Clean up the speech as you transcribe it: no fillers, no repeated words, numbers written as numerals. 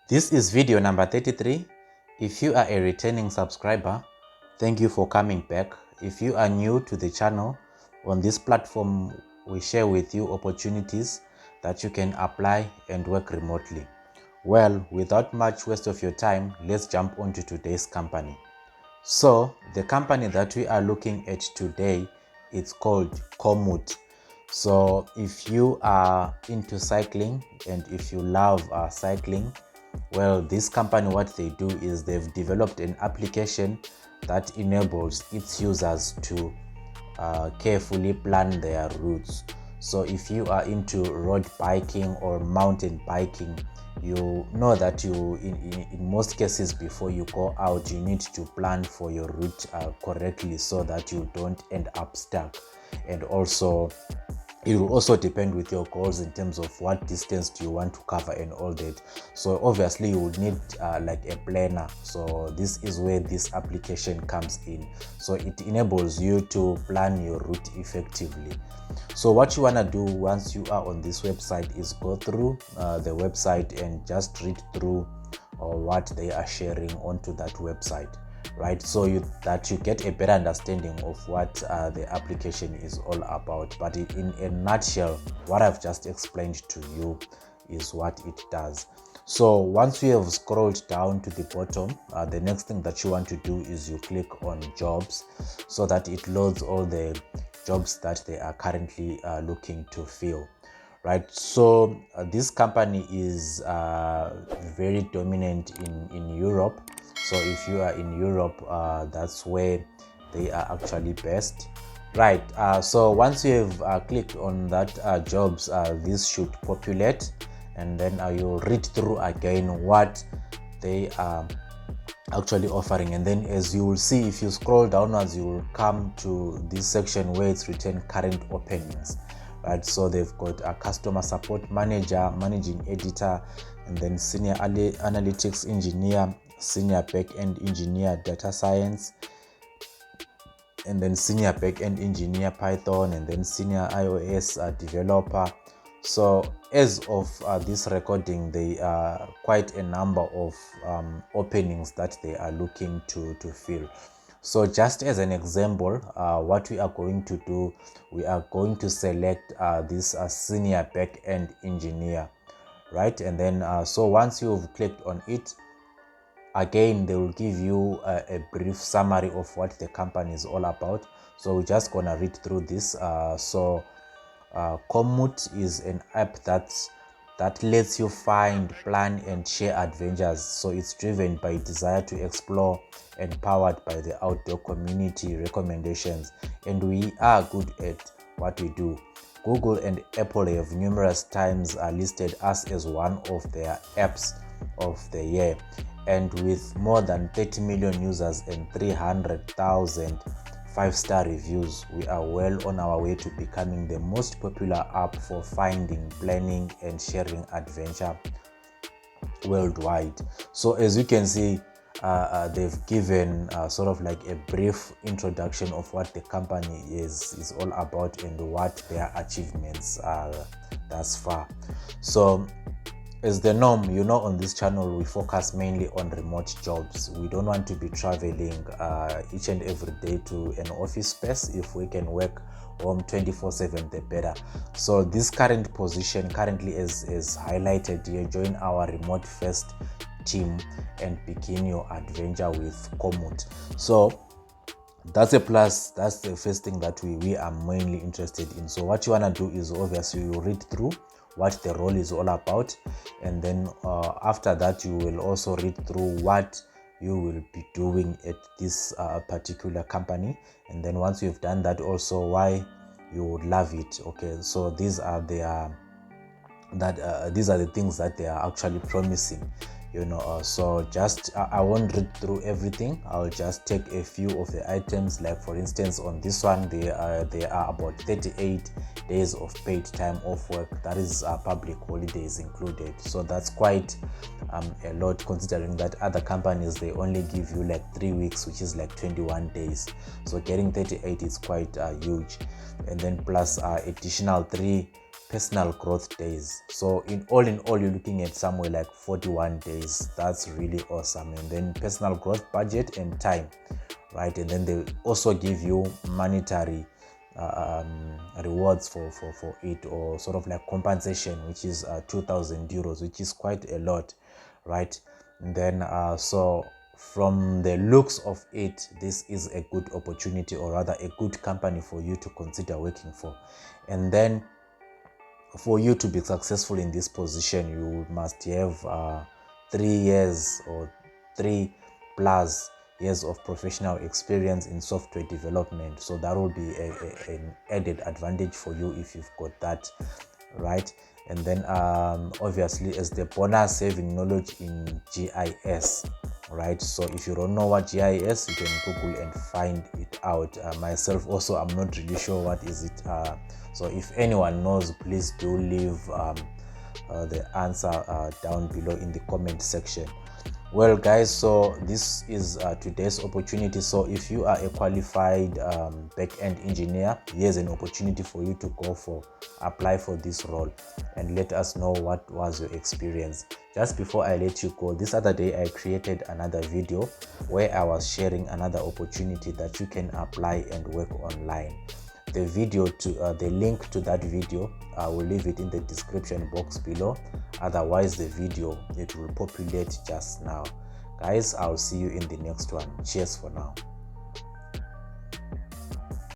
This is video number 33. If you are a returning subscriber, thank you for coming back. If you are new to the channel, on this platform we share with you opportunities that you can apply and work remotely. Well, without much waste of your time, let's jump onto today's company. So the company that we are looking at today, it's called Komoot. So if you are into cycling and if you love cycling, well, this company, what they do is they've developed an application that enables its users to carefully plan their routes. So if you are into road biking or mountain biking, you know that in most cases before you go out, you need to plan for your route correctly so that you don't end up stuck. And also it will also depend with your goals in terms of what distance do you want to cover and all that. So obviously you would need like a planner. So this is where this application comes in. So it enables you to plan your route effectively. So what you want to do once you are on this website is go through the website and just read through what they are sharing onto that website, right? So that you get a better understanding of what the application is all about. But in a nutshell, what I've just explained to you is what it does. So once you have scrolled down to the bottom, the next thing that you want to do is you click on jobs so that it loads all the jobs that they are currently looking to fill, right? So this company is very dominant in Europe. So if you are in Europe, that's where they are actually based, right? So once you have clicked on that jobs, this should populate, and then you'll read through again what they are actually offering. And then as you will see, if you scroll downwards, you will come to this section where it's written current openings, right? So they've got a customer support manager, managing editor, and then senior analytics engineer, senior backend engineer, data science, and then senior backend engineer, Python, and then senior iOS developer. So as of this recording, there are quite a number of openings that they are looking to fill. So just as an example, what we are going to do, we are going to select this senior backend engineer, right? And then so once you've clicked on it, again they will give you a brief summary of what the company is all about. So we're just gonna read through this. Komoot is an app that lets you find, plan, and share adventures. So it's driven by desire to explore and powered by the outdoor community recommendations. And we are good at what we do. Google and Apple have numerous times listed us as one of their apps of the year. And with more than 30 million users and 300,000 5-star reviews, we are well on our way to becoming the most popular app for finding, planning, and sharing adventure worldwide. So as you can see, they've given sort of like a brief introduction of what the company is all about and what their achievements are thus far. So as the norm, you know, on this channel we focus mainly on remote jobs. We don't want to be traveling each and every day to an office space. If we can work home 24/7, the better. So this current position currently is highlighted here: join our remote first team and begin your adventure with Komoot. So that's a plus. That's the first thing that we are mainly interested in. So what you want to do is obviously you read through what the role is all about, and then after that you will also read through what you will be doing at this particular company. And then once you've done that, also why you would love it. Okay, so these are these are the things that they are actually promising, you know. So just I won't read through everything. I'll just take a few of the items. Like for instance, on this one, there are about 38 days of paid time off work. That is public holidays included. So that's quite a lot, considering that other companies, they only give you like 3 weeks, which is like 21 days. So getting 38 is quite huge. And then plus additional 3 personal growth days. So in all, you're looking at somewhere like 41 days. That's really awesome. And then personal growth budget and time, right? And then they also give you monetary rewards for it, or sort of like compensation, which is 2,000 euros, which is quite a lot, right? And then so from the looks of it, this is a good opportunity, or rather a good company for you to consider working for. And then for you to be successful in this position, you must have 3 years or 3+ years of professional experience in software development. So that will be an added advantage for you if you've got that, right? And then obviously, as the bonus, having knowledge in GIS, right? So if you don't know what GIS, you can Google and find it out. Myself also, I'm not really sure what is it. So if anyone knows, please do leave the answer down below in the comment section. Well guys, so this is today's opportunity. So if you are a qualified back-end engineer, here's an opportunity for you to apply for this role, and let us know what was your experience. Just before I let you go, this other day I created another video where I was sharing another opportunity that you can apply and work online. The link to that video, I will leave it in the description box below. Otherwise, the video, it will populate just now. Guys, I'll see you in the next one. Cheers for now.